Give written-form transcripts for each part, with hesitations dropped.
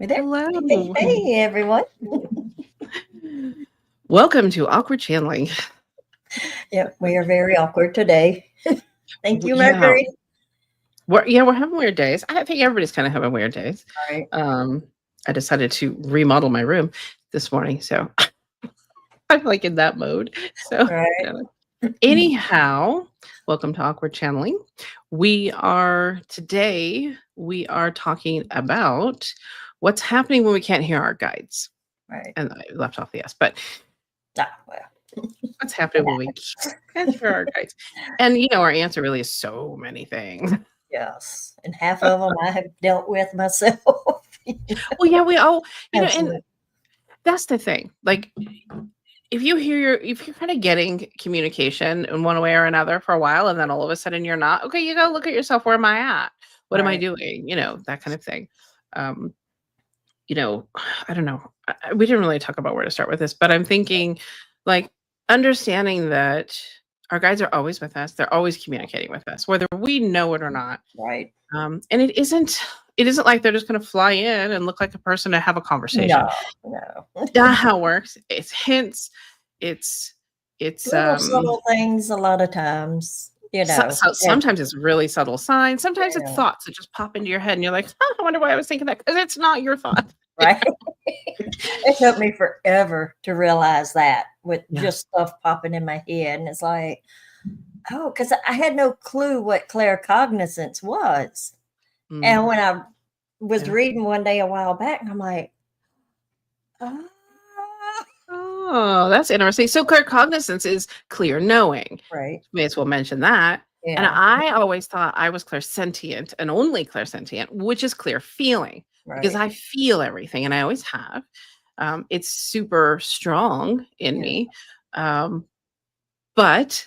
Hey there. Hey, Hello. hey, everyone. Welcome to Awkward Channeling. Yep, we are very awkward today. Thank you, Yeah, Mercury. we're having weird days. I think everybody's kind of having weird days. All right. Um, I decided to remodel my room this morning, so I'm like in that mode. So, All you right. know. Anyhow, welcome to Awkward Channeling. We are talking about what's happening when we can't hear our guides. Right. And I left off the S, but Well, what's happening when we can't hear our guides? And our answer really is so many things. yes. And half of them I have dealt with myself. Well, yeah, we all, and Absolutely. that's the thing. Like, if you're kind of getting communication in one way or another for a while, and then all of a sudden you're not, okay, you gotta look at yourself. Where am I at? What am I Right. doing? That kind of thing. Um, I don't know. We didn't really talk about where to start with this, but I'm thinking, like, understanding that our guides are always with us. They're always communicating with us, whether we know it or not. Right. And it isn't like they're just going to fly in and look like a person to have a conversation. No, no. Not how it works. It's hints. It's it's Little subtle things a lot of times, so and sometimes it's really subtle signs. Sometimes it's yeah, thoughts that just pop into your head, and you're like, huh, I wonder why I was thinking that, because it's not your thought. right. It took me forever to realize that with Yeah. just stuff popping in my head. And it's like, oh, because I had no clue what claircognizance was. Mm, And when I was yeah. reading one day a while back, and I'm like, ah, Oh, that's interesting. So claircognizance is clear knowing. right. May as well mention that. And Yeah. I always thought I was clairsentient and only clairsentient, which is clear feeling, because Right. I feel everything and I always have. It's super strong in Yeah. me. Um, but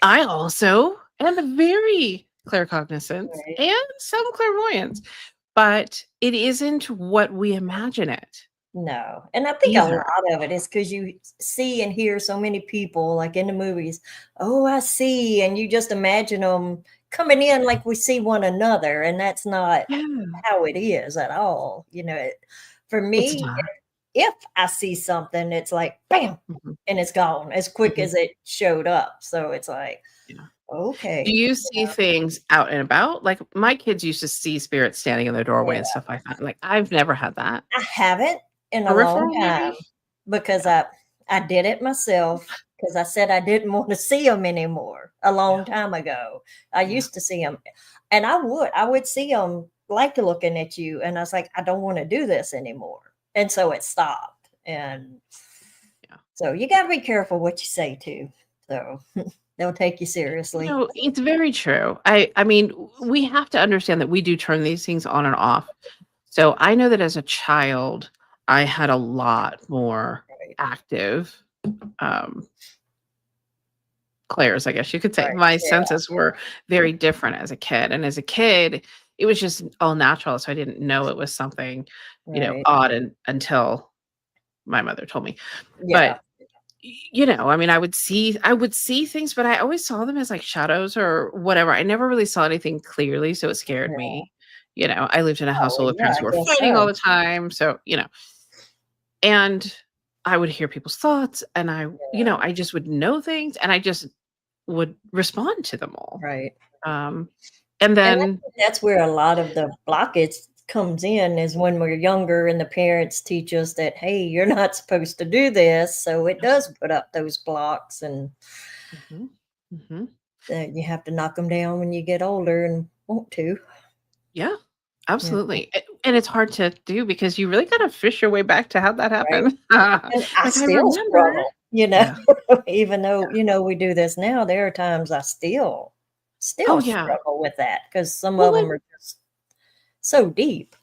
I also am very claircognizant Right. and some clairvoyance, but it isn't what we imagine it No. And I think a either. lot of it is because you see and hear so many people, like in the movies, oh, I see. And you just imagine them coming in like we see one another. And that's not Yeah, how it is at all. For it's me, not. if I see something, it's like bam, Mhm, and it's gone as quick mhm, as it showed up. So it's like, yeah. Do okay, you see things out and about? Like, my kids used to see spirits standing in their doorway and yeah. stuff like that. Like, I've never had that. I haven't in a long Peripheral, maybe? time because Yeah, I did it myself because I said I didn't want to see them anymore a long yeah, time ago. I yeah, used to see them, and I would see them like looking at you, and I was like, I don't want to do this anymore, and so it stopped. And yeah. so you got to be careful what you say too. So they'll take you seriously. It's very true. I mean, we have to understand that we do turn these things on and off. So I know that as a child, I had a lot more Right, active um clairs, I guess you could say. right, My yeah, senses were very different as a kid. And as a kid, it was just all natural. So I didn't know it was something, right, odd until my mother told me. yeah, But I mean, I would see things, but I always saw them as like shadows or whatever. I never really saw anything clearly, so it scared yeah. me. I lived in a Oh household of yeah, parents I who were guess fighting all so. the time, so, and I would hear people's thoughts, and Yeah, I just would know things, and I just would respond to them all. right. Um, and And I then think that's where a lot of the blockage comes in is when we're younger and the parents teach us that, hey, you're not supposed to do this. So it does put up those blocks, and Mhm, mhm. you have to knock them down when you get older and want to. Yeah, Yeah, absolutely. And it's hard to do because you really gotta fish your way back to how that right. happened. And I Like, I still remember. struggle, Yeah. even though, we do this now, there are times I still Oh, yeah. struggle with that because some Well, of them are just so deep.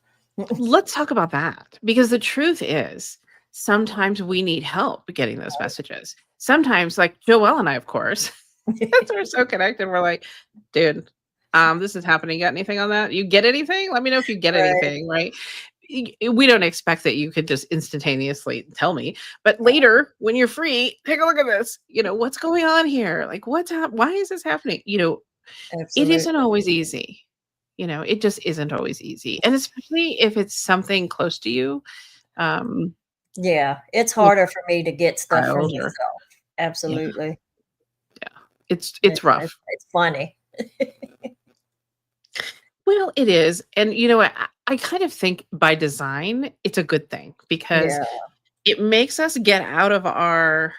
let's talk about that, because the truth is sometimes we need help getting those messages. Sometimes, like Joelle and I, of course, because we're so connected, we're like, dude, this is happening. You got anything on that? You get anything? Let me know if you get Right. anything, right? We don't expect that you could just instantaneously tell me, but later when you're free, take a look at this. What's going on here? Like, why is this happening? It Absolutely. isn't always easy. It just isn't always easy. And especially if it's something close to you, um, Yeah, it's with harder for me to get stuff for child or myself. yeah, Absolutely. yeah. It's rough. It's funny. Well, it is. And you know what? I kind of think by design, it's a good thing because Yeah, it makes us get out of our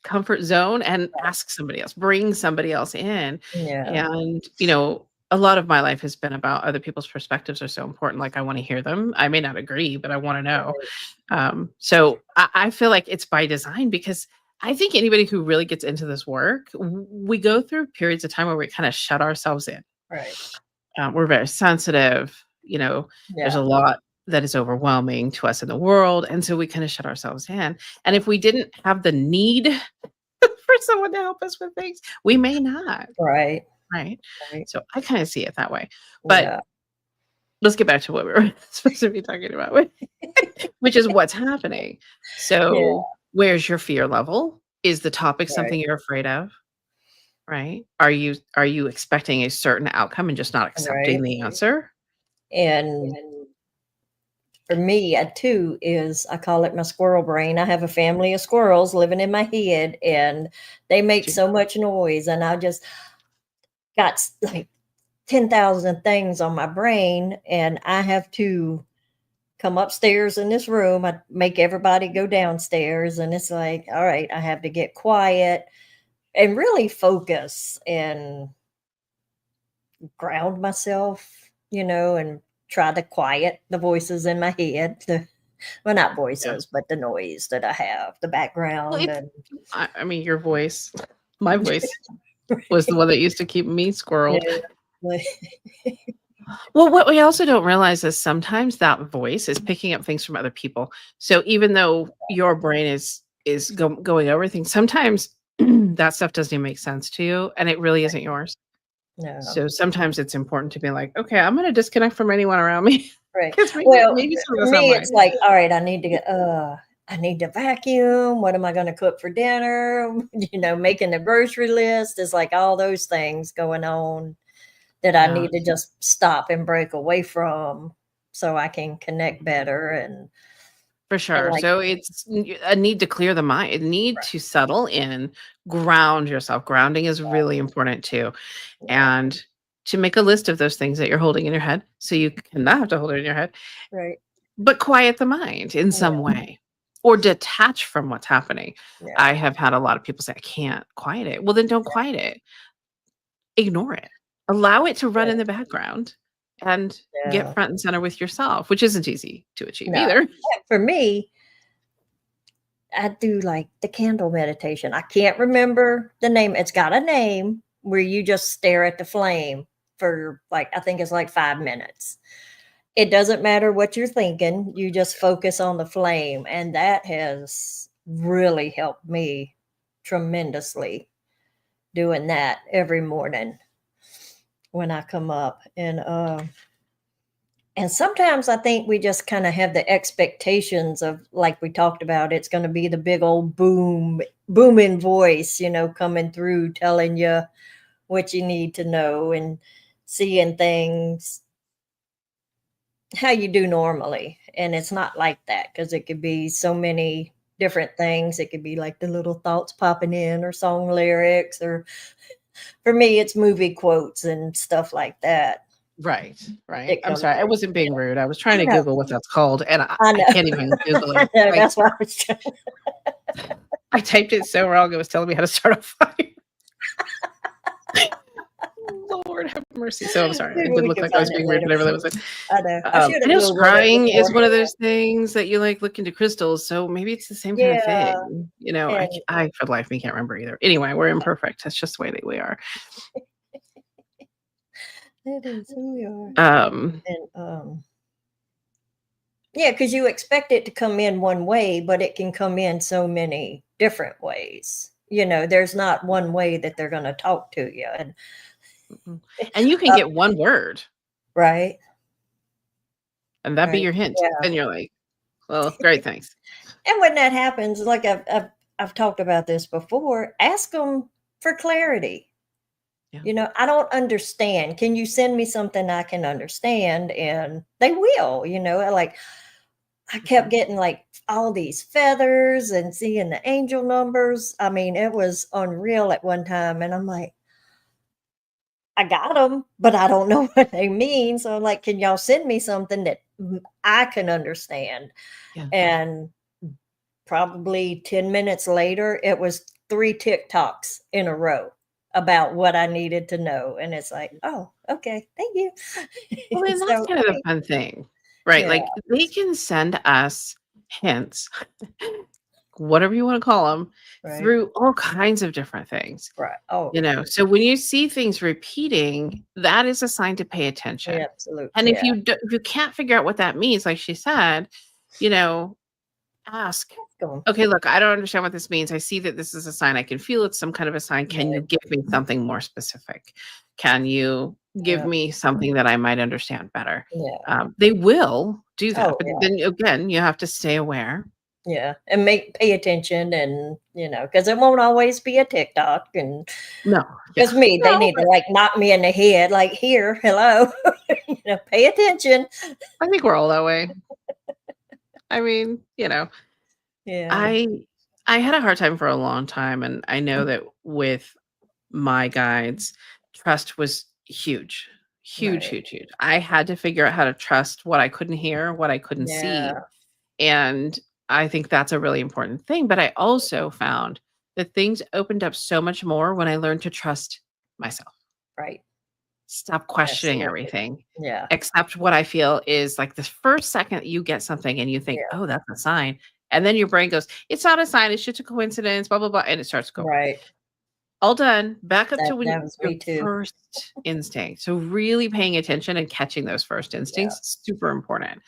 comfort zone and ask somebody else, bring somebody else in. yeah, And, a lot of my life has been about other people's perspectives are so important. Like I want to hear them. I may not agree, but I want to know. right, So I feel like it's by design because I think anybody who really gets into this work, we go through periods of time where we kind of shut ourselves in. right. We're very sensitive. There's Yeah, a lot that is overwhelming to us in the world. And so we kind of shut ourselves in. And if we didn't have the need for someone to help us with things, we may not. right, Right. right. So I kind of see it that way. But Yeah, let's get back to what we were supposed to be talking about, which is what's happening. yeah, So where's your fear level? Is the topic right, something you're afraid of? Right? Are you expecting a certain outcome and just not accepting right. the answer? And for me, too, is I call it my squirrel brain. I have a family of squirrels living in my head, and they make so much noise, and I just got like 10,000 things on my brain, and I have to come upstairs in this room. I make everybody go downstairs, and it's like, all right, I have to get quiet and really focus and ground myself, and try to quiet the voices in my head. Well, not Yeah. voices, but the noise that I have, the Well, background, and I mean, your voice, my voice was the one that used to keep me squirreled. yeah, like, Well, what we also don't realize is sometimes that voice is picking up things from other people. So even though your brain is going over things, sometimes that stuff doesn't even make sense to you, and it really isn't yours. no, So sometimes it's important to be like, okay, I'm going to disconnect from anyone around me right. because maybe Well, maybe some of for that's not me, it's mine. like, all right, I need to vacuum. What am I going to cook for dinner? Making the grocery list is like all those things going on that I Yeah. need to just stop and break away from so I can connect better For and sure. like, So it's a need to clear the mind, a need to settle in, ground yourself. Grounding is really important too. yeah, And to make a list of those things that you're holding in your head so you cannot have to hold it in your head, right, but quiet the mind in some yeah, way or detach from what's happening. yeah, I have had a lot of people say, I can't quiet it. Well, then don't quiet it. Ignore it. Allow it to run in right, the background and get yeah. front and center with yourself, which isn't easy to achieve No, either. for me, I do like the candle meditation. I can't remember the name. It's got a name where you just stare at the flame for like, I think it's like 5 minutes. It doesn't matter what you're thinking, you just focus on the flame. And that has really helped me tremendously doing that every morning when I come up. And sometimes I think we just kind of have the expectations of, like we talked about, it's going to be the big old booming voice, coming through telling you what you need to know and seeing things how you do normally. And it's not like that because it could be so many different things. It could be like the little thoughts popping in or song lyrics, or for me, it's movie quotes and stuff like that. Right, right. It I'm comes sorry. I in. wasn't being rude. I was trying I to know. Google what that's called, and I, I I know. can't even Google I it. know. I That's why I was trying. I typed it so wrong. It was telling me how to start a fire. Lord have mercy. So I'm sorry. It Maybe did we look can like I was find it being rude, later. but I really wasn't. I know. I should I have know Googled it scrying is one of beforehand. those things that you like look into crystals, so maybe it's the same kind of Yeah, thing. and I for life me can't remember either. Anyway, we're imperfect. That's just the way that we are. it is who we are. Um, And yeah, because you expect it to come in one way, but it can come in so many different ways. There's not one way that they're going to talk to you. And mhm. And you can uh, get one word, right, and that be right, your hint, yeah. and you're like, well, great, thanks. And when that happens, like I've talked about this before, ask them for clarity. Yeah. I don't understand. Can you send me something I can understand? And they will, like I kept Mhm. getting like all these feathers and seeing the angel numbers. I mean, it was unreal at one time. And I'm like, I got them, but I don't know what they mean. So I'm like, can y'all send me something that I can understand? Yeah. And probably 10 minutes later, it was 3 TikToks in a row about what I needed to know. And it's like, oh, okay, thank you. Well, and that's So, kind of the fun thing, right? yeah, Like, they can send us hints, whatever you wanna call them, right, through all kinds of different things, right. Oh, So when you see things repeating, that is a sign to pay attention. yeah, absolutely. And Yeah, if you can't figure out what that means, like she said, you know, ask, go "Okay, look, I don't understand what this means. I see that this is a sign. I can feel it's some kind of a sign. Can you right. give me something more specific? Can you give Yeah, me something that I might understand better?" yeah. They will do that, Oh, but yeah, then again, you have to stay aware. yeah. And pay attention, and because it won't always be a TikTok. And No, yeah. because me, they No, need to but like knock me in the head, like, here, hello, pay attention. I think we're all that way. I mean, Yeah, I I had a hard time for a long time, and I know that with my guides, trust was huge. Huge, right. huge, huge. I had to figure out how to trust what I couldn't hear, what I couldn't see, Yeah, and I think that's a really important thing, but I also found that things opened up so much more when I learned to trust myself. right. Stop questioning Absolutely. everything. Yeah, Accept what I feel is like the first second you get something and you think, yeah, "Oh, that's a sign." And then your brain goes, "It's not a sign, it's just a coincidence, blah, blah, blah." And it starts to go, right. all done. Back up to That when was your me too. first instinct. So really paying attention and catching those first Yeah. instincts, super important.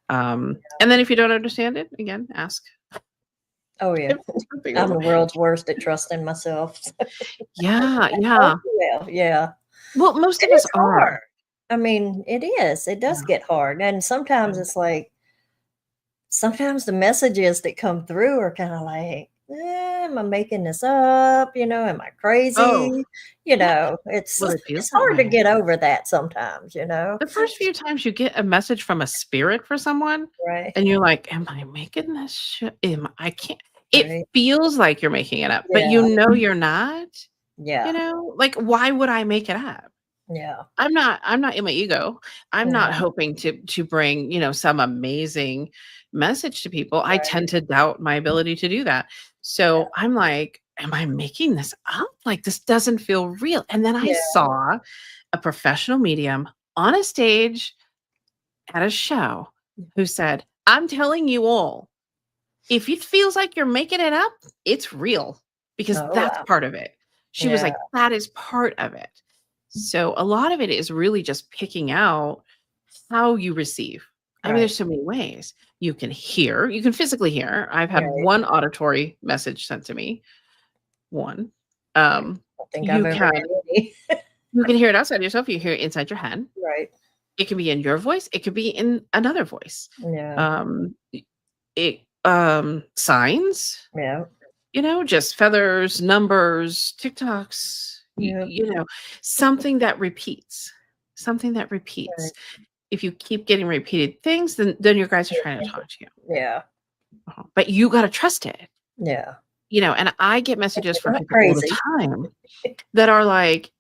And then if you don't understand it, again, ask. Oh, yeah. If there's something I'm over the world's worst at trusting myself. Yeah, Oh, yeah. well, yeah. Well, most And of us it's are. hard. I mean, it is. It does Yeah, get hard. And sometimes yeah. it's like, sometimes the messages that come through are kind of like, am I making this up? Am I Oh, crazy? yeah. It's Well, it feels it's that hard to way. get over that sometimes. The first few times you get a message from a spirit for someone, Right. and you're like, "Am I making this shit? I can't." It Right. feels like you're making it up, but Yeah. you're not. Yeah. Like, why would I make it up? Yeah. I'm not in my ego. I'm not Mhm. hoping to bring, some amazing message to people. I Right. tend to doubt my ability to do that. Yeah. So I'm like, am I making this up? Like, this doesn't feel real. And then I Yeah. saw a professional medium on a stage at a show who said, "I'm telling you all, if it feels like you're making it up, it's real because Oh, that's wow. part of it." She was Yeah. like, "That is part of it." So a lot of it is really just picking out how you receive. I mean, Right. there's so many ways. You can hear, you can physically hear. I've had Right. one auditory message sent to me. One. I Um, don't think I've you ever can had any. you can hear it outside yourself, you hear it inside your head. Right. It can be in your voice, it could be in another voice. Yeah. Um, signs, Yeah. just feathers, numbers, TikToks, Yeah. something that repeats. Something that repeats. Right. If you keep getting repeated things, then your guys are trying to talk to you. Yeah. But you gotta trust it. Yeah. And I get It's messages like, from not people all the crazy. time that are like,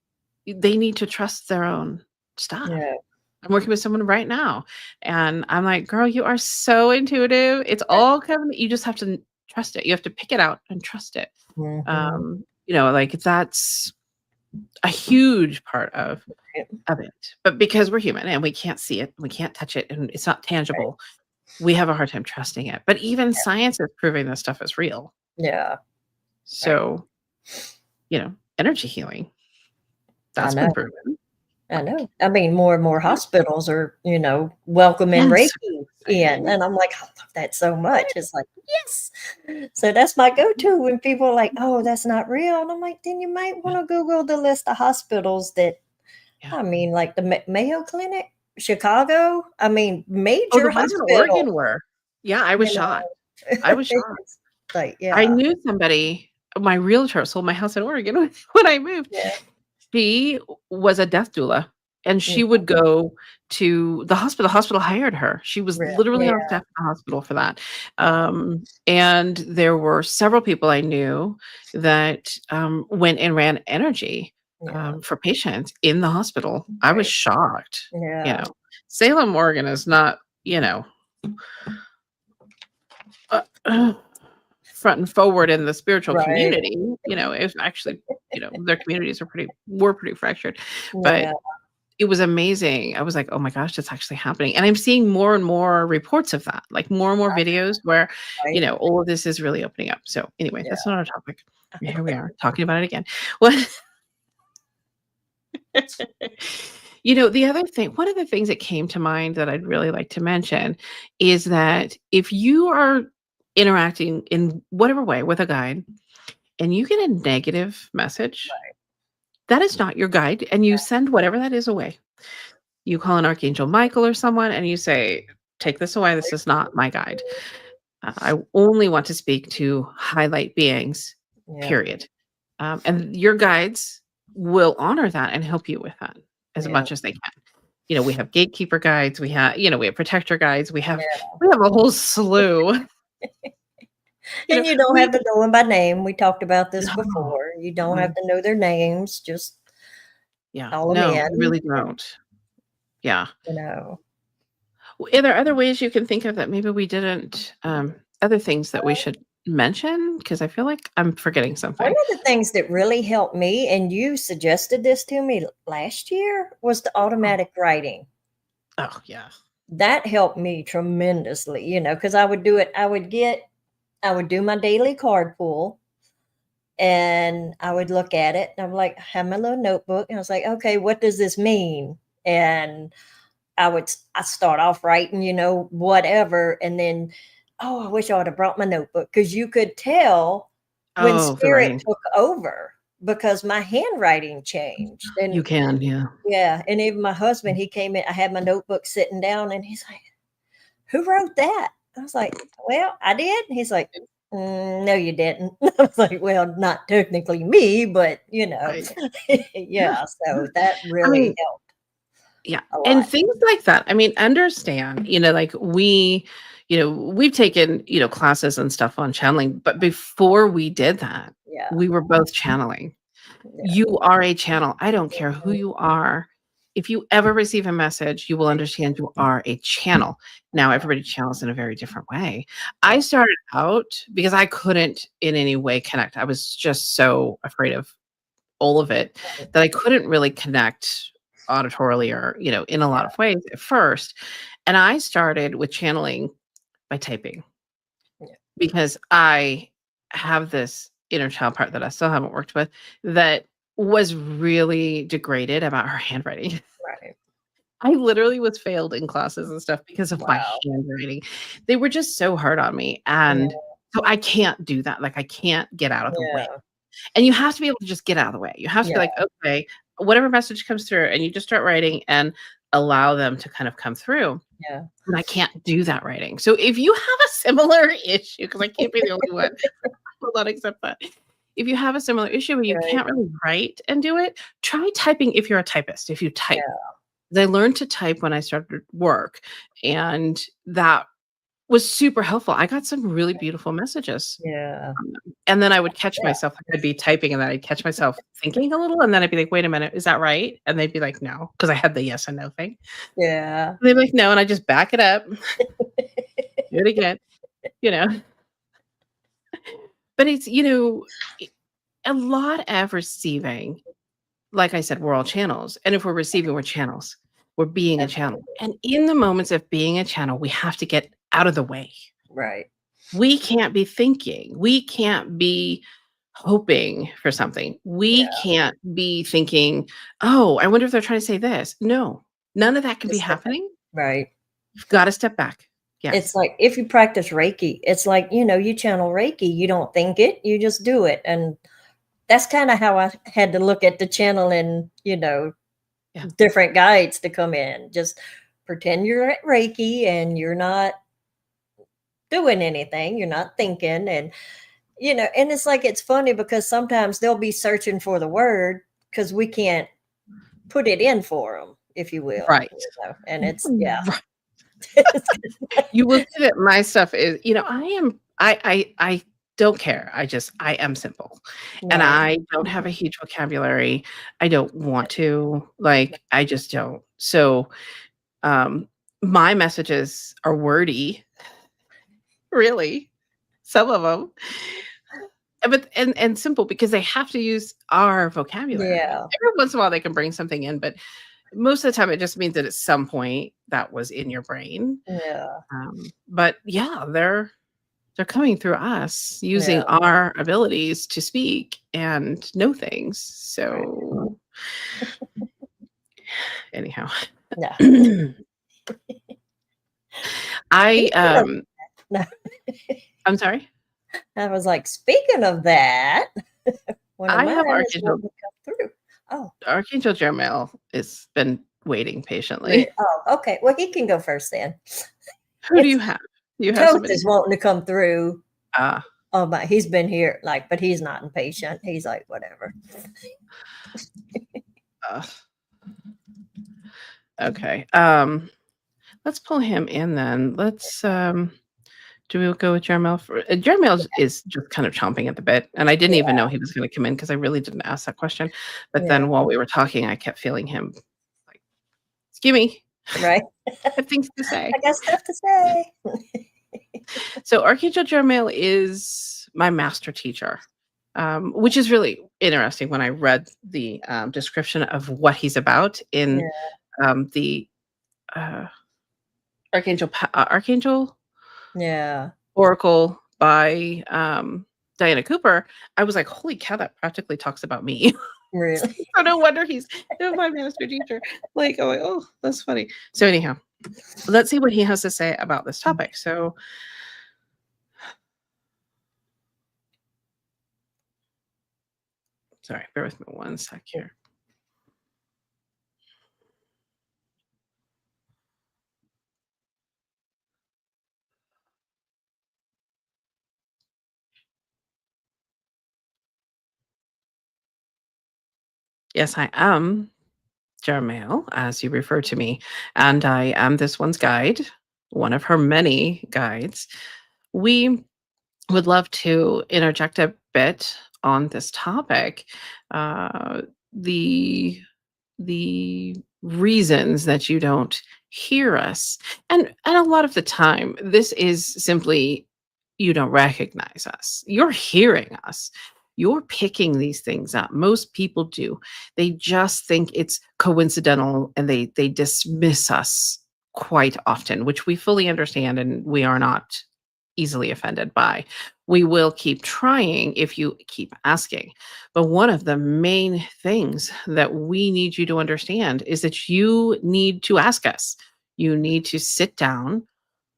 they need to trust their own stuff. Yeah. I'm working with someone right now, and I'm like, "Girl, you are so intuitive. It's all coming. You just have to trust it. You have to pick it out and trust it." Mhm. Like that's a huge part of it. But because we're human and we can't see it, we can't touch it, and it's not Right. tangible, we have a hard time trusting it. But even science is proving this stuff is real. Yeah. Right. So, energy healing, I that's know. been proven. I Like, know. I mean, more and more hospitals are, welcoming yes, Reiki in, exciting. and I'm like, I love that so much. It's like, yes. So that's my go-to when people are like, "Oh, that's not real," and I'm like, then you might Yeah, want to Google the list of hospitals that, yeah. I mean, like the Mayo Clinic, Chicago. I mean, Oh, the major ones in hospitals. Oregon were. Yeah, I was You shocked. know, I was shocked. it's like, I yeah, knew somebody, my realtor sold my house in Oregon when I moved. yeah, She was a death doula, and Yeah, she would go to the hospital. The hospital hired her. She was literally yeah, on staff at the hospital for that. And there were several people I knew that, went and ran energy, yeah, for patients in the hospital. I was right. shocked, you Yeah, know. Salem, Oregon is not, uh, front and forward in the spiritual right. community. It's actually, their communities were pretty fractured, but Yeah, it was amazing. I was like, "Oh my gosh, that's actually happening." And I'm seeing more and more reports of that, like more and more videos where, right. all of this is really opening up. So anyway, Yeah, that's not our topic. Here we are talking about it again. What the other thing, one of the things that came to mind that I'd really like to mention is that if you are interacting in whatever way with a guide and you get a negative message, that is not your guide, and you send whatever that is away. You call an Archangel Michael or someone and you say, "Take this away. This is not my guide. I only want to speak to highlight beings, yeah, period." And your guides will honor that and help you with that as yeah, much as they can. We have gatekeeper guides, we have protector guides, we have yeah. we have a whole slew. You know, And you don't we have to know them by name. We talked about this no. before. You don't have Mm-mm. to know their names. Just Yeah. call them No, you in. really don't. Yeah. You know. Are there other ways you can think of that maybe we didn't, other things that we should mention? Because I feel like I'm forgetting One something. of the things that really helped me, and you suggested this to me last year, was the Oh, automatic writing. oh, yeah. That helped me tremendously, because I would do it. I would do my daily card pull, and I would look at it, and I'm like, have my little notebook, and I was like, okay, what does this mean? And I start off writing, whatever, and then, oh, I wish I would have brought my notebook, because you could tell when Oh, the spirit writing. took over because my handwriting changed. You And can, yeah. yeah, and even my husband, he came in, I had my notebook sitting down, and he's like, "Who wrote that?" I was like, "Well, I did." He's like, "No, you didn't." I was like, "Well, not technically me, but Right. Yeah, yeah." yeah. So that I really mean, helped yeah, a lot. and things like that. I mean, understand, like we've taken, classes and stuff on channeling, but before we did that, Yeah, we were both channeling. yeah, You are a channel. I don't care who you are. If you ever receive a message, you will understand you are a channel. Now, yeah, everybody channels in a very different way. yeah, I started out because I couldn't in any way connect. I was just so afraid of all of it right, that I couldn't really connect auditorily or, in a lot yeah, of ways at first. And I started with channeling by typing yeah, because I have this inner child part that I still haven't worked with that was really degraded about her handwriting. right. I literally was failed in classes and stuff because of my Wow. handwriting. They were just so hard on me. Yeah, And so I can't do that. Like I can't get out of the way. yeah, And you have to be able to just get out of the way. You have to be yeah, like, okay, whatever message comes through, and you just start writing and allow them to kind of come through. yeah, And I can't do that writing. So if you have a similar issue, because I can't be the only one, I will not accept that. If you have a similar issue where you right, can't really write and do it, try typing if you're a typist, if you type. yeah, 'Cause I learned to type when I started work, and that was super helpful. I got some really beautiful messages. yeah, And then I would catch yeah, myself, like, I'd be typing, and then I'd catch myself thinking a little, and then I'd be like, "Wait a minute, is that right?" And they'd be like, "No," because I had the yes and no thing. yeah, They'd be like, "No," and I just back it up, do it again, you know? But it's, I a lot of receiving, like I said, we're all channels, and if we're receiving, we're channels. We're being a channel, absolutely, and in the moments of being a channel, we have to get out of the way. right. We can't be thinking. We can't be hoping for something. We Yeah, can't be thinking, "Oh, I wonder if they're trying to say this." No, none of that can be just step back. happening. Right. You've gotta step back. It's Yes. like if you practice Reiki, it's like, you channel Reiki, you don't think it, you just do it. And that's kind of how I had to look at the channeling, Yeah. different guides to come in. Just pretend you're at Reiki and you're not doing anything, you're not thinking. And it's like, it's funny because sometimes they'll be searching for the word. because we can't put it in for them, if you will. Right. You know? And it's yeah. Right. You will see that my stuff is, I don't care. I am simple. And Right. I don't have a huge vocabulary. I don't want to, like, I just don't. So, um, my messages are wordy, really, some of them, and simple because they have to use our vocabulary. Yeah. Every once in a while, they can bring something in, but most of the time, it just means that at some point that was in your brain. Yeah. But yeah, they're coming through us using Yeah. our abilities to speak and know things. Right. So anyhow, Yeah. I Speaking of no, I'm sorry. I was like, speaking of that, one of I have mine is wanting to come through. Oh, Archangel Jermail has been waiting patiently. wait. Oh, okay. Well, he can go first then. Who do you have? Do you have Toth somebody? is wanting to come through. Ah, Oh, but he's been here, like, but he's not impatient. He's like, whatever. uh, okay. Let's pull him in then. Let's do we go with Jermail? Jermail is just kind of chomping at the bit, and I didn't even know he was going to come in because I really didn't ask that question. But then Yeah. while we were talking, I kept feeling him like, "Gimme, Right. I have things to say." I got stuff to say. So Archangel Jermail is my master teacher, which is really interesting. When I read the description of what he's about in the uh, Archangel Yeah. Oracle by Diana Cooper, I was like, holy cow, that practically talks about me. Really. So no wonder he's my master teacher. Like, oh, that's funny. So anyhow, let's see what he has to say about this topic. So sorry, bear with me one sec here. Yes, I am Jermail, as you refer to me, and I am this one's guide, one of her many guides. We would love to interject a bit on this topic. Uh, the the reasons that you don't hear us, and a lot of the time, this is simply you don't recognize us. You're hearing us. You're picking these things up. Most people do. They just think it's coincidental and they dismiss us quite often, which we fully understand and we are not easily offended by. We will keep trying if you keep asking. But one of the main things that we need you to understand is that you need to ask us. You need to sit down,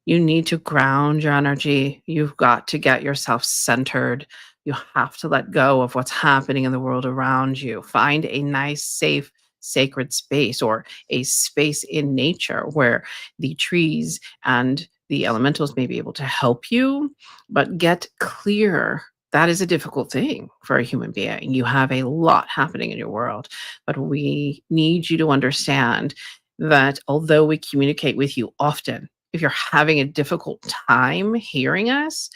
you need to ground your energy. You've got to get yourself centered. You have to let go of what's happening in the world around you. Find a nice, safe, sacred space or a space in nature where the trees and the elementals may be able to help you, but get clear. That is a difficult thing for a human being. You have a lot happening in your world, but we need you to understand that although we communicate with you often, if you're having a difficult time hearing us,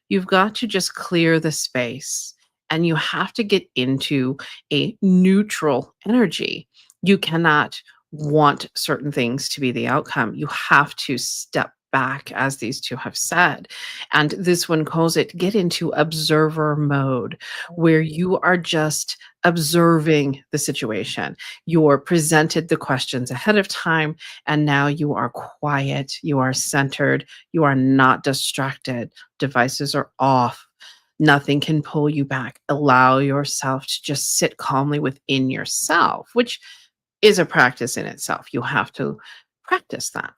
you've got to just clear the space and you have to get into a neutral energy. You cannot want certain things to be the outcome. You have to step back, as these two have said. And this one calls it get into observer mode, where you are just observing the situation. You're presented the questions ahead of time, and now you are quiet, you are centered, you are not distracted. Devices are off. Nothing can pull you back. Allow yourself to just sit calmly within yourself, which is a practice in itself. You have to practice that.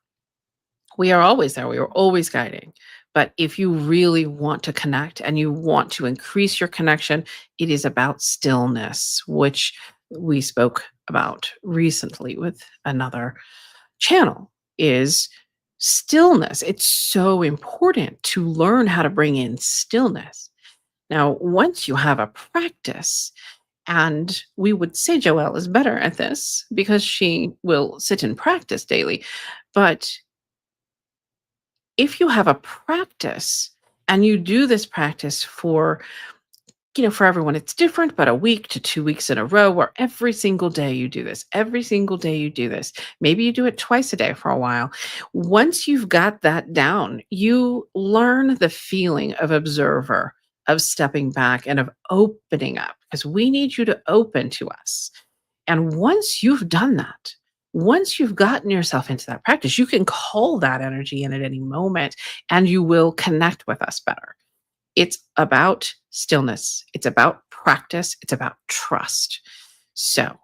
We are always there. We are always guiding. But if you really want to connect and you want to increase your connection, it is about stillness, which we spoke about recently with another channel is stillness. It's so important to learn how to bring in stillness. Now, once you have a practice, And we would say Joelle is better at this because she will sit and practice daily. But if you have a practice and you do this practice for, for everyone it's different, but a week to 2 weeks in a row where every single day you do this, every single day you do this, maybe you do it twice a day for a while. Once you've got that down, you learn the feeling of observer, of stepping back and of opening up, because we need you to open to us. And once you've done that, once you've gotten yourself into that practice, you can call that energy in at any moment and you will connect with us better. It's about stillness. It's about practice. It's about trust. So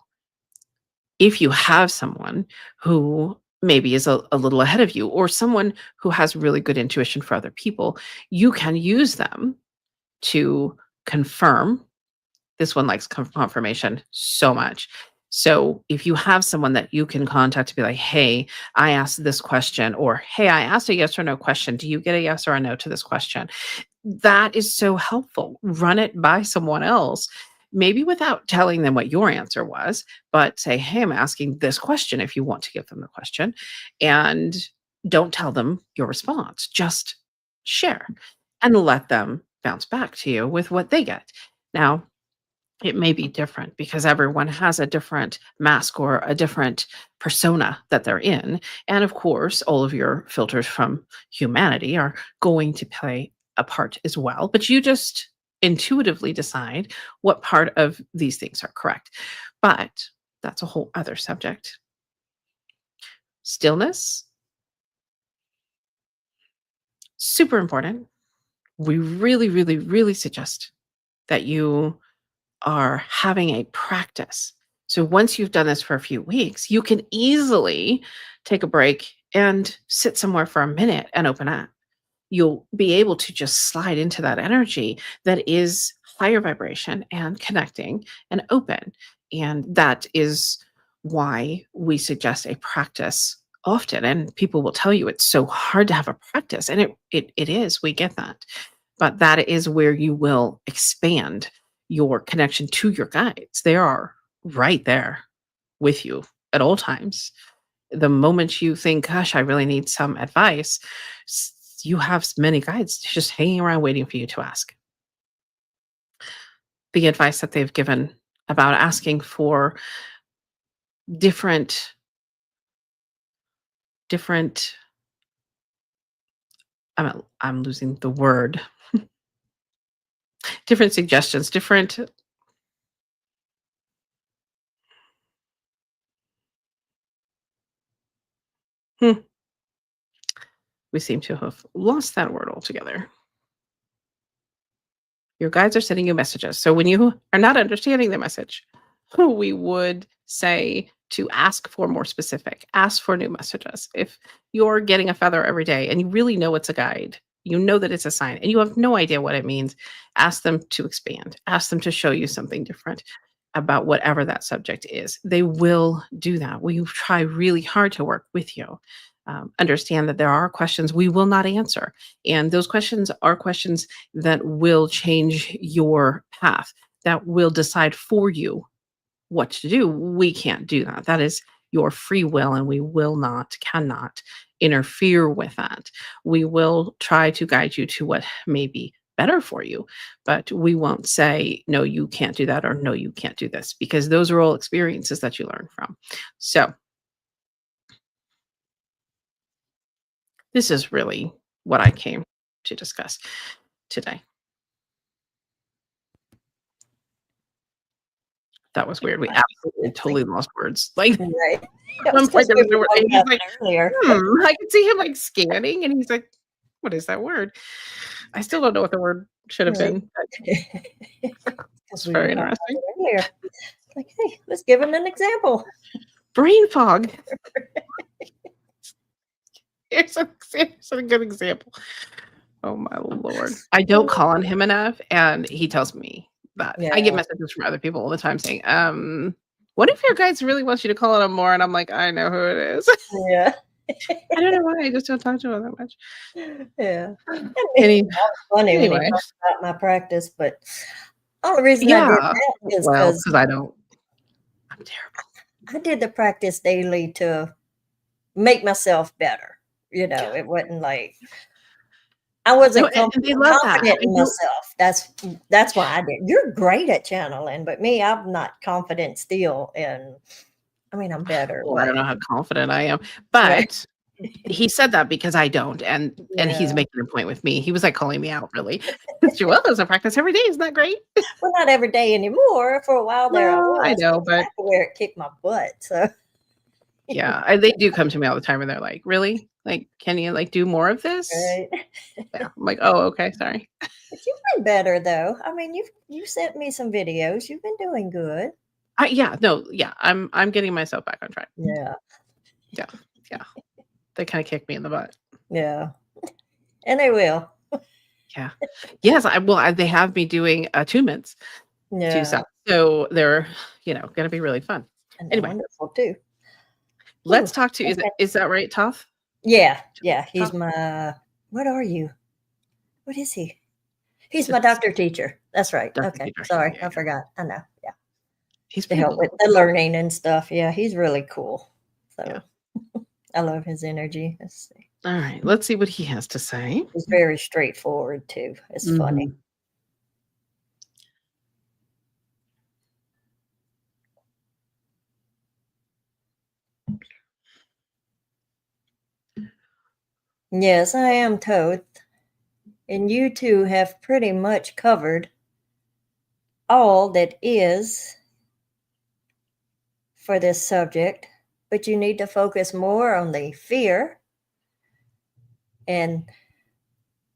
if you have someone who maybe is a little ahead of you, or someone who has really good intuition for other people, you can use them to confirm. This one likes confirmation so much. So if you have someone that you can contact to be like, hey, I asked this question, or hey, I asked a yes or no question. Do you get a yes or a no to this question? That is so helpful. Run it by someone else, maybe without telling them what your answer was, but say, hey, I'm asking this question if you want to give them the question. And don't tell them your response. Just share and let them bounce back to you with what they get. Now, it may be different because everyone has a different mask or a different persona that they're in. And of course, all of your filters from humanity are going to play a part as well. But you just intuitively decide what part of these things are correct. But that's a whole other subject. Stillness, super important. We really, really, really suggest that you are having a practice. So once you've done this for a few weeks, you can easily take a break and sit somewhere for a minute and open up. You'll be able to just slide into that energy that is higher vibration and connecting and open. And that is why we suggest a practice often. And people will tell you it's so hard to have a practice. And it is, we get that. But that is where you will expand your connection to your guides. They are right there with you at all times. The moment you think, gosh, I really need some advice, you have many guides just hanging around waiting for you to ask. The advice that they've given about asking for different I'm losing the word. Different suggestions, different hmm, we seem to have lost that word altogether. Your guides are sending you messages. So when you are not understanding the message, we would say to ask for more specific, ask for new messages. If you're getting a feather every day and you really know it's a guide, you know that it's a sign and you have no idea what it means, ask them to expand, ask them to show you something different about whatever that subject is. They will do that. We try really hard to work with you. Understand that there are questions we will not answer. And those questions are questions that will change your path, that will decide for you what to do. We can't do that. That is your free will, and we will not, cannot interfere with that. We will try to guide you to what may be better for you, but we won't say, no, you can't do that, or no, you can't do this, because those are all experiences that you learn from. So this is really what I came to discuss today. That was weird. We absolutely totally lost words. Like, Right. at one point there was no word, and he's like, earlier. I could see him like scanning, and he's like, what is that word? I still don't know what the word should have Right. been. It's We very were talking interesting. about it earlier. Like, hey, let's give him an example. Brain fog. Here's a good example. Oh my Lord. I don't call on him enough, and he tells me that. Yeah. I get messages from other people all the time saying, what if your guides really wants you to call on him more? And I'm like, I know who it is. Yeah. I don't know why. I just don't talk to him that much. Yeah. Any, That was funny when he anyway. talked about my practice, but Only reason I did Yeah. that is Well, because because I don't I'm terrible. I did the practice daily to make myself better. Yeah. It wasn't like I No, wasn't and they love that. confident I in don't myself. That's why I did. You're great at channeling, but me, I'm not confident still. And I mean, I'm better, well, I but don't know how confident I am, right. but he said that because I don't, and he's Yeah. making a point with me. He was, like, calling me out, really. "Joelle does a practice every day, isn't that great?" Well, not every day anymore. For a while there, I No, I was. know, That's but exactly where it kicked my butt. So yeah, they do come to me all the time, and they're like, "Really? Like, can you, like, do more of this?" right. Yeah, I'm like, "Oh, okay, sorry." But you've been better though. I mean, you sent me some videos. You've been doing good. Yeah, no, yeah, I'm getting myself back on track. Yeah. Yeah, yeah, they kinda kicked me in the butt. Yeah. And they will. Yeah. Yes, they have me doing attunements to Yeah. stuff, so they're, gonna be really fun. And they're Anyway, wonderful too. let's Ooh, talk to okay. is that right, Toth? Yeah. Yeah. He's Toth? my what are you? What is he? He's my It's doctor teacher. That's right. Dr. Okay. Peter. Yeah, Sorry. yeah, I yeah. forgot. I know. Yeah. He's To pretty help with cool. the learning and stuff. Yeah. He's really cool. Yeah. So I love his energy. Alright, let's see what he has to say. He's very straightforward too. It's funny. Mhm. Yes, I am Toth. And you two have pretty much covered all that is for this subject, but you need to focus more on the fear. And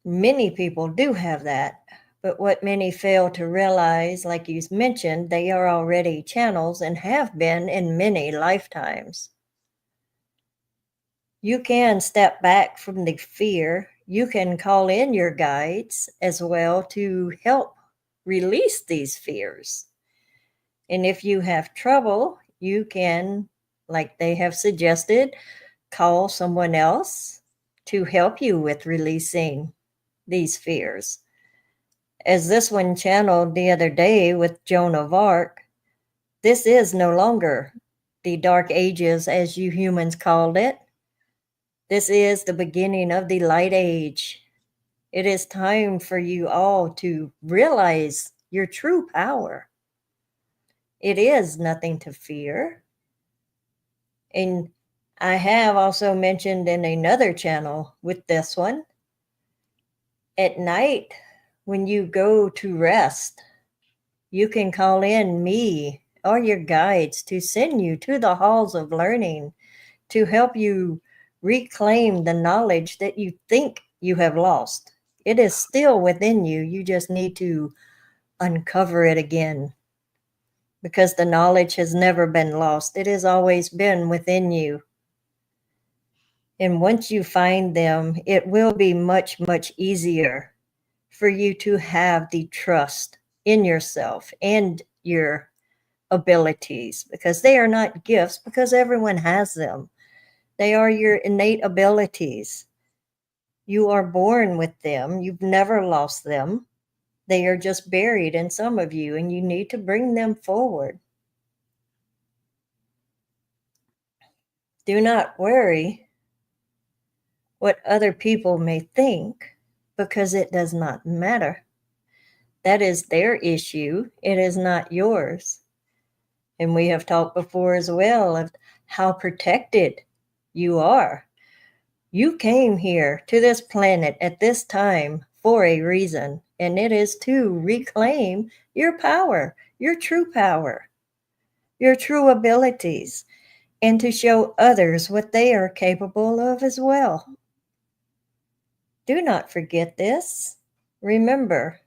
many people do have that. But what many fail to realize, like you mentioned, they are already channels and have been in many lifetimes. You can step back from the fear. You can call in your guides as well to help release these fears. And if you have trouble, you can, like they have suggested, call someone else to help you with releasing these fears. As this one channeled the other day with Joan of Arc, this is no longer the dark ages as you humans called it. This is the beginning of the light age. It is time for you all to realize your true power. It is nothing to fear. And I have also mentioned in another channel with this one, at night when you go to rest, you can call in me or your guides to send you to the halls of learning to help you reclaim the knowledge that you think you have lost. It is still within you. You just need to uncover it again because the knowledge has never been lost. It has always been within you. And once you find them, it will be much, much easier for you to have the trust in yourself and your abilities because they are not gifts because everyone has them. They are your innate abilities. You are born with them. You've never lost them. They are just buried in some of you, and you need to bring them forward. Do not worry what other people may think because it does not matter. That is their issue. It is not yours. And we have talked before as well of how protected you are. You came here to this planet at this time for a reason, and it is to reclaim your power, your true abilities, and to show others what they are capable of as well. Do not forget this. Remember,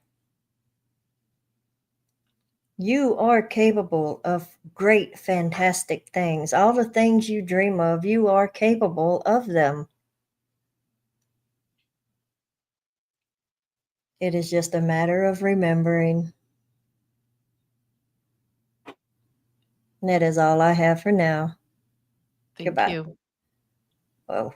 you are capable of great, fantastic things. All the things you dream of, you are capable of them. It is just a matter of remembering. And that is all I have for now. Thank Goodbye. you. Whoa.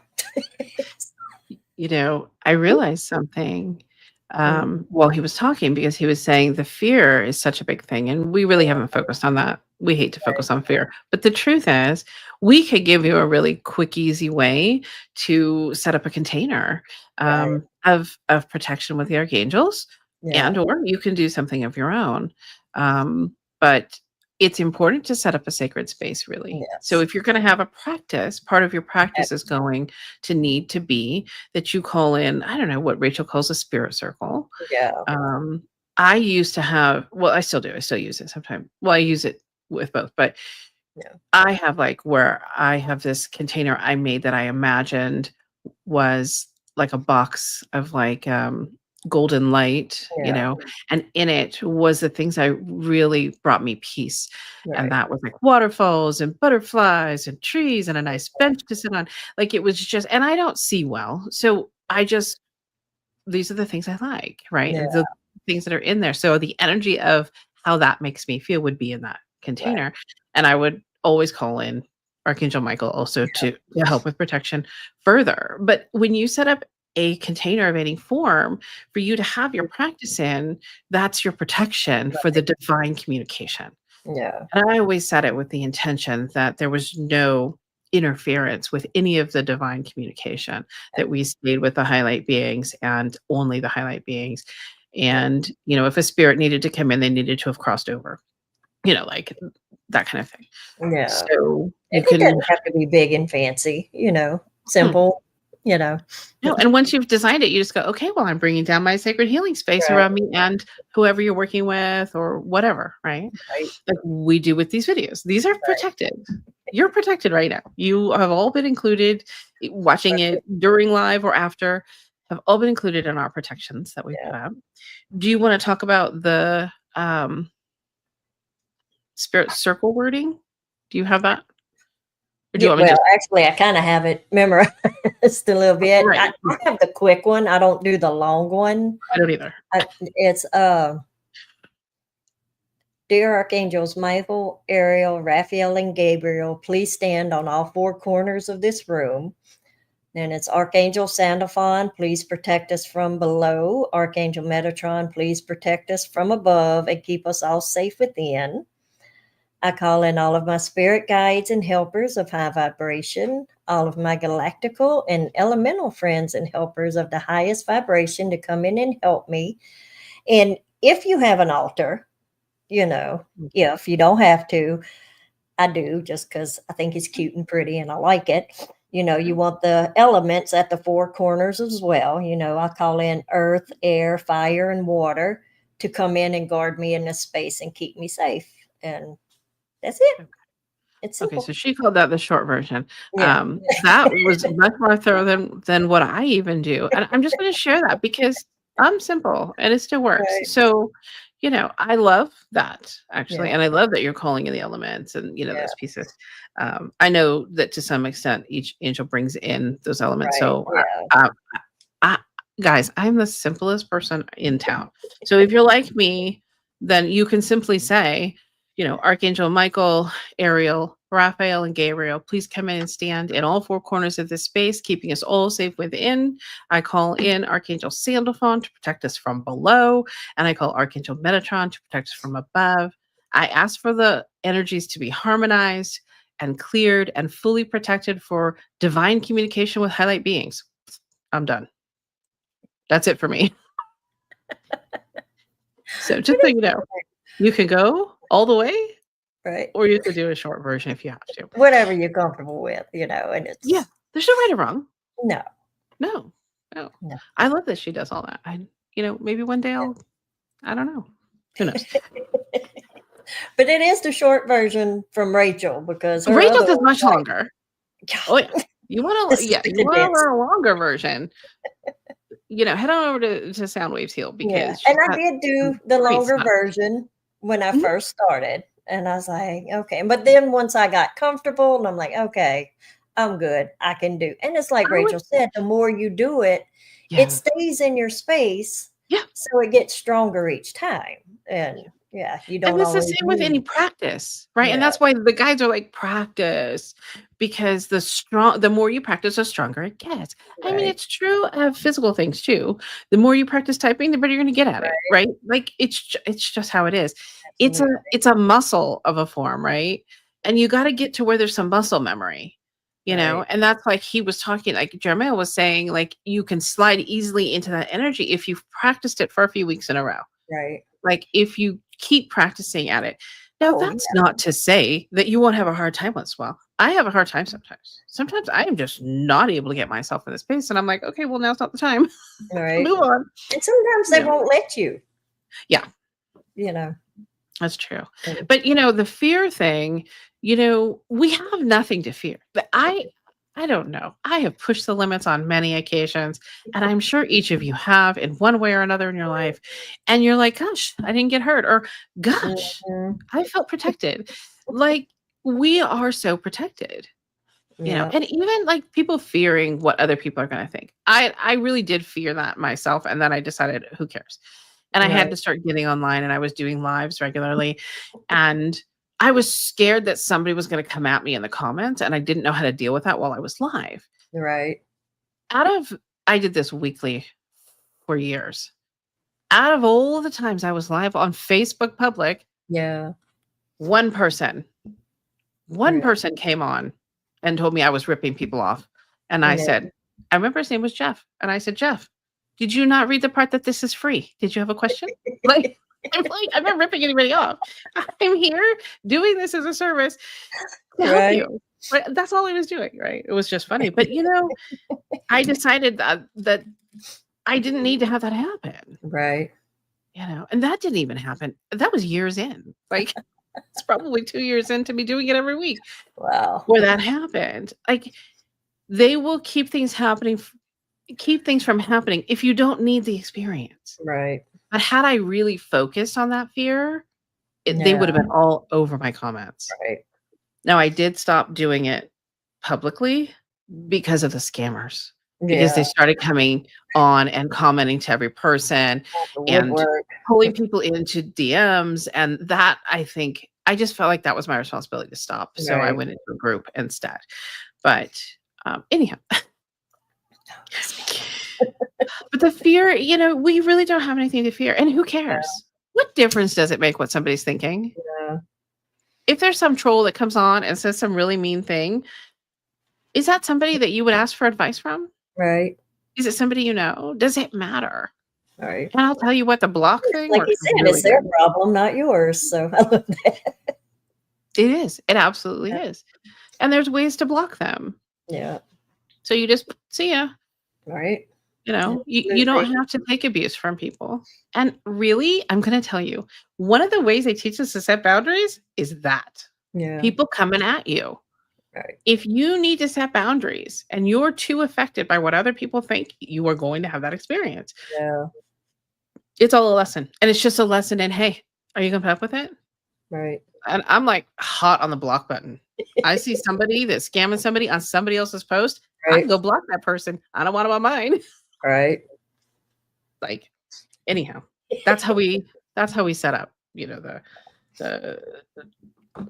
I realized something. while he was talking, because he was saying the fear is such a big thing, and we really haven't focused on that. We hate to focus on fear, but the truth is, we could give you a really quick, easy way to set up a container of protection with the archangels, and or you can do something of your own. But it's important to set up a sacred space, really. So if you're going to have a practice, part of your practice is going to need to be that you call in, I don't know, what Rachel calls a spirit circle. I used to have, well, I still do. I still use it sometimes. Well, I use it with both, but I have like where I have this container I made that I imagined was like a box of like golden light, you know, and in it was the things that really brought me peace. And that was like waterfalls and butterflies and trees and a nice bench to sit on. Like it was just, and I don't see well. So I just, these are the things I like, right? And the things that are in there. So the energy of how that makes me feel would be in that container. And I would always call in Archangel Michael also to help with protection further. But when you set up a container of any form for you to have your practice in, that's your protection for the divine communication. And I always said it with the intention that there was no interference with any of the divine communication, that we stayed with the highlight beings and only the highlight beings. And, you know, if a spirit needed to come in, they needed to have crossed over, you know, like that kind of thing. So it doesn't have to be big and fancy, you know, simple, you know. No, and once you've designed it, you just go, okay, well, I'm bringing down my sacred healing space around me and whoever you're working with or whatever, right? Like we do with these videos. These are protected. You're protected right now. You have all been included, watching it during live or after, have all been included in our protections that we put out. Do you want to talk about the spirit circle wording? Do you have that? Actually, I kind of have it memorized a little bit. I have the quick one. I don't do the long one. I don't either. It's Dear Archangels Michael, Ariel, Raphael, and Gabriel, please stand on all four corners of this room. Then it's Archangel Sandalphon, please protect us from below. Archangel Metatron, please protect us from above and keep us all safe within. I call in all of my spirit guides and helpers of high vibration, all of my galactical and elemental friends and helpers of the highest vibration to come in and help me. And if you have an altar, you know, if you don't have to, I do, just because I think it's cute and pretty and I like it. You know, you want the elements at the four corners as well. You know, I call in earth, air, fire, and water to come in and guard me in this space and keep me safe. And that's it. It's simple. Okay, so she called that the short version. That was much more thorough than what I even do. And I'm just going to share that because I'm simple and it still works. So, you know, I love that actually. And I love that you're calling in the elements and, you know, those pieces. I know that to some extent each angel brings in those elements. So guys, I'm the simplest person in town. So if you're like me, then you can simply say, you know, Archangel Michael, Ariel, Raphael, and Gabriel, please come in and stand in all four corners of this space, keeping us all safe within. I call in Archangel Sandalphon to protect us from below, and I call Archangel Metatron to protect us from above. I ask for the energies to be harmonized and cleared and fully protected for divine communication with highlight beings. I'm done. That's it for me. So just so you know, you can go all the way, or you could do a short version if you have to. Whatever you're comfortable with, you know. And it's there's no right or wrong. No. I love that she does all that. You know, maybe one day I don't know. Who knows? But it is the short version from Rachel because Rachel's is much longer. Oh yeah, you want a longer version? You know, head on over to Soundwaves Heal because and I did do the longer version when I first started, and I was like, okay. But then once I got comfortable, and I'm like, okay, I'm good. I can do. And it's like Rachel said, the more you do it, it stays in your space. Yeah. So it gets stronger each time. And Yeah, you And don't it's the always same with any need. practice, right? And Yeah, that's why the guides are like, practice, because the more you practice, the stronger it gets. I mean, right, it's true of physical things too. The more you practice typing, the better you're going to get at it, right, right? Like it's just how it is. It's a absolutely. it's a muscle of a form, right? And you got to get to where there's some muscle memory, Right, and that's like he was talking, like Jeremiah was saying, like you can slide easily into that energy if you've practiced it for a few weeks in a row. right. Like, if you keep practicing at it. Now, Oh, that's yeah, not to say that you won't have a hard time once in a while. I have a hard time sometimes. Sometimes I am just not able to get myself in this space, and I'm like, "Okay, well, now's not the time. right. Move on." And sometimes they Yeah. won't let you, Yeah, you know. that's true. And But, the fear thing, we have nothing to fear. But I don't know. I have pushed the limits on many occasions, and I'm sure each of you have in one way or another in your life. And you're like, gosh, I didn't get hurt, or gosh, mhm, I felt protected. Like, we are so protected, yeah, and even like people fearing what other people are going to think. I really did fear that myself. And then I decided, who cares? And I had right, to start getting online, and I was doing lives regularly. And I was scared that somebody was going to come at me in the comments, and I didn't know how to deal with that while I was live. right. Out of I did this weekly for years. Out of all the times I was live on Facebook public, Yeah, one person one yeah, person came on and told me I was ripping people off. And I yeah. said, I remember his name was Jeff. And I said, Jeff, did you not read the part that this is free? Did you have a question? Like, I'm not ripping anybody off. I'm here doing this as a service to help Right, you. But that's all I was doing, right? It was just funny. But I decided that I didn't need to have that happen. right. And that didn't even happen. That was years in. Like, it's probably 2 years into me doing it every week Wow. where that happened. Like, they will keep things from happening if you don't need the experience. Right. But had I really focused on that fear, they Yeah, would have been all over my comments. right. Now, I did stop doing it publicly because of the scammers, because Yeah, they started coming on and commenting to every person the and woodwork. pulling people into DMs. And that, I think, I just felt like that was my responsibility to stop. So I Right. went into a group instead. But anyhow, but the fear, we really don't have anything to fear. And who cares? What difference does it make what somebody's thinking? Yeah, If there's some troll that comes on and says some really mean thing, is that somebody that you would ask for advice from? right, Is it somebody you know? Does it matter? right. And I'll tell you what, the block thing Like works you said, really it's their good. problem, not yours. So I love that. It is. It absolutely is. And there's ways to block them. Yeah, So you just see ya. right. You don't Absolutely. have to take abuse from people. And really, I'm going to tell you, one of the ways they teach us to set boundaries is that Yeah, people coming at you. right. If you need to set boundaries and you're too affected by what other people think, you are going to have that experience. Yeah, It's all a lesson. And it's just a lesson in, hey, are you going to put up with it? right. And I'm like hot on the block button. I see somebody that's scamming somebody on somebody else's post. I can Right, go block that person. I don't want them on mine. right. Like, anyhow, that's how we set up, the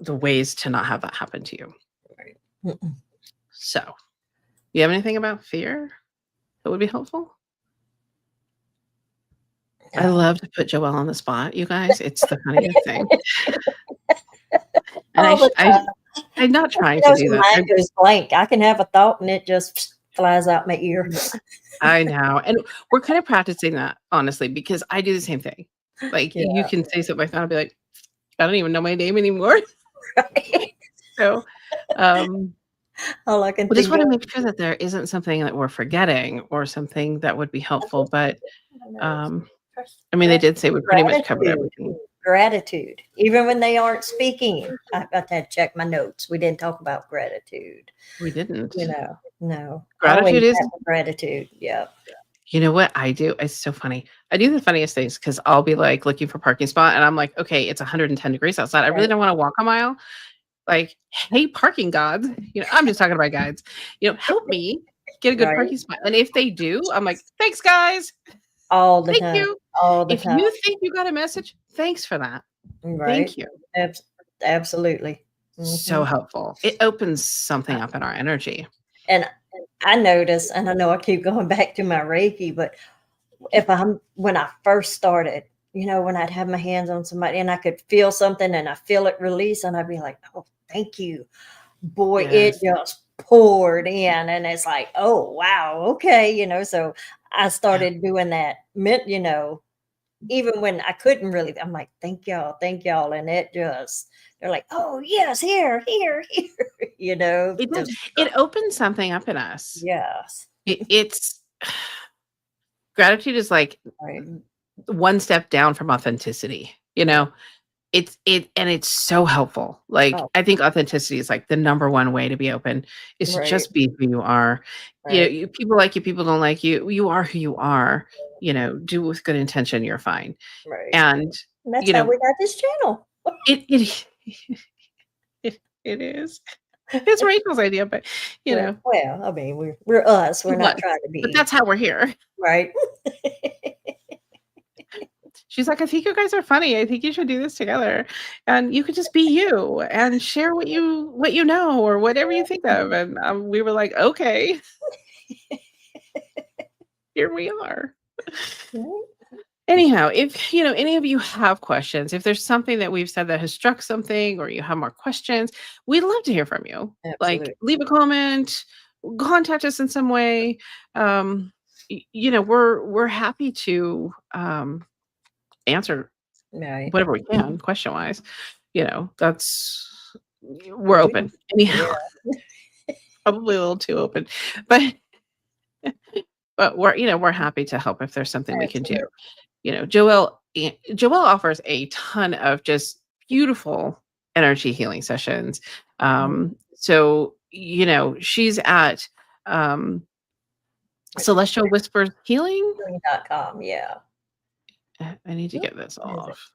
the ways to not have that happen to you. Right. Mm-mm. So, you have anything about fear that would be helpful? I No. love to put Joelle on the spot, you guys. It's the funniest thing. And All the time. I'm not trying You to know, do your that. mind goes blank. I can have a thought and it just flies out my ear. I know. And we're kind of practicing that, honestly, because I do the same thing. Like, Yeah, you can say something, I'll be like, I don't even know my name anymore. right. So, All I can we just think want of, to make sure that there isn't something that we're forgetting or something that would be that's helpful. what But, I don't know. um, I mean, they did say we pretty much covered Gratitude. everything. Gratitude. Even when they aren't speaking. I've got to check my notes. We didn't talk about gratitude. We didn't. No. Gratitude Always is, have gratitude. Yeah. you know what I do? It's so funny. I do the funniest things because I'll be like looking for parking spot and I'm like, okay, it's 110 degrees outside. I really Right. don't want to walk a mile. Like, hey, parking gods, I'm just talking about guides, help me get a good Right. parking spot. And if they do, I'm like, thanks, guys. All the Thank time. you. All the If time. you think you got a message, thanks for that. Right. Thank you. Abs absolutely. So Mhm. helpful. It opens something up in our energy. And I notice, and I know I keep going back to my Reiki, but if I'm when I first started, when I'd have my hands on somebody and I could feel something and I feel it release and I'd be like, "Oh, thank you." Boy, it Yes. just poured in and it's like, "Oh, wow, okay," so I Yeah. started doing that even when I couldn't really, I'm like, thank y'all," and they're like, "Oh, yes, here, here, here," It does. just It opens something up in us. yes. It's gratitude is like Right, one step down from authenticity, right. and it's so helpful. Like, Oh, I think authenticity is like the number one way to be open is to right, just be who you are. right, People like you, people don't like you. You are who you are. Do with good intention, you're fine. right. And, And that's you how know, we got this channel. it it is. It's Rachel's idea, but, you Right. know, Well, I mean, we're us. We're it not was, trying to but be that's how we're here. right. She's like, "I think you guys are funny. I think you should do this together, and you could just be you and share what you know or whatever you think of." And, we were like, "Okay, here we are." Right? Anyhow, if, any of you have questions, if there's something that we've said that has struck something or you have more questions, we'd love to hear from you. Like, Absolutely. leave a comment, contact us in some way. We're happy to, answer Right. whatever we can question-wise. That's we're We open. yeah, Anyhow, probably a little too open, but we're happy to help if there's something we can do. absolutely. Joelle offers a ton of just beautiful energy healing sessions. So, she's at, Celestial Whispers Healing. Healing.com, yeah. I need to Oop, get this what is it? off.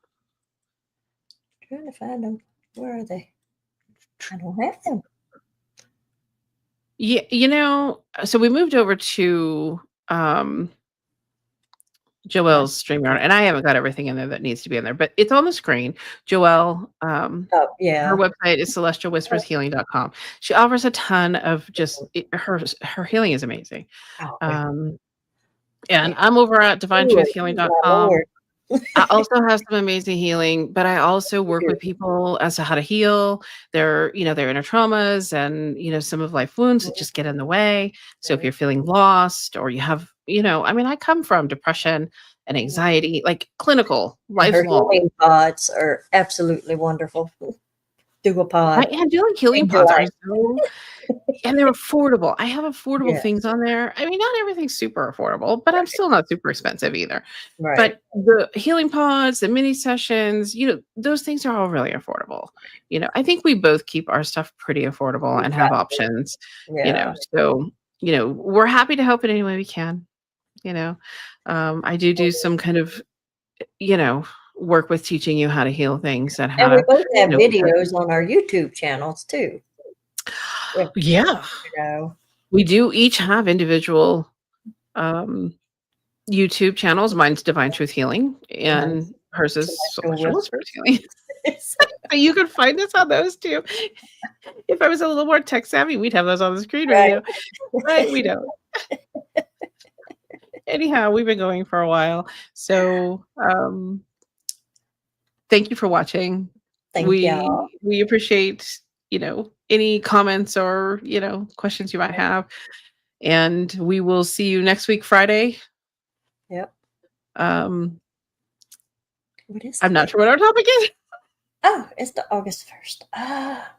Trying to find them. Where are they? I don't have them. Yeah, so we moved over to, My Joelle's StreamYard, and I haven't got everything in there that needs to be in there, but it's on the screen. Joelle, oh, her yeah. website is celestialwhispershealing.com. She offers a ton of just her healing is amazing. Oh, yeah. Um, and Yeah. I'm over at Ooh, my divinetruthhealing.com. lord. I also have some amazing healing, but I also work Weird. with people as to how to heal their inner traumas and, some of life wounds that just get in the way. So if Right. you're feeling lost or you have, I mean, I come from depression and anxiety, like clinical, And her lifelong. healing pods are absolutely wonderful. Do a Right? pod. And doing healing Change your pods are life. so and they're affordable. I have affordable Yes. things on there. I mean, not everything's super affordable, but I'm still not super expensive either. Right. But the healing pods, the mini sessions, those things are all really affordable. I think we both keep our stuff pretty affordable We've and have got to. options, Yeah. so, we're happy to help in any way we can, you know. I do some kind of, you know, work with teaching you how to heal things and how And we to, both have protect videos yourself. on our YouTube channels too. If, Yeah. you know, We do each have individual, um YouTube channels. Mine's Divine Truth Healing, mine's and hers is Celestial Celestial Whispers Whispers. Healing. So you can find us on those too. If I was a little more tech savvy, we'd have those on the screen right now, Right. but we don't. Anyhow, we've been going for a while, so, thank you for watching. Thank y'all. We appreciate, any comments or, questions you might have, and we will see you next week, Friday. Yep. Um, What is I'm not today? sure what our topic is. Oh, it's the August 1st. Ah,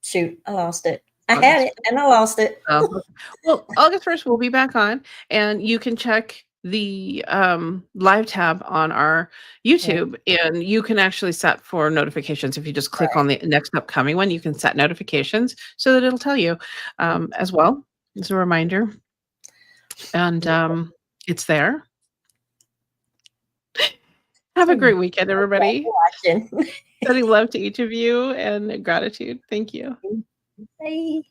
shoot, I lost it. I had August it and I lost it. Oh, okay. Well, August 1st, we'll be back on, and you can check the, live tab on our Right, YouTube, and you can actually set for notifications. If you just click right. on the next upcoming one, you can set notifications so that it'll tell you, as well as a reminder, and, it's there. Have a So, great weekend, thank y'all everybody. for watching. Sending love to each of you and gratitude. Thank you. Bye.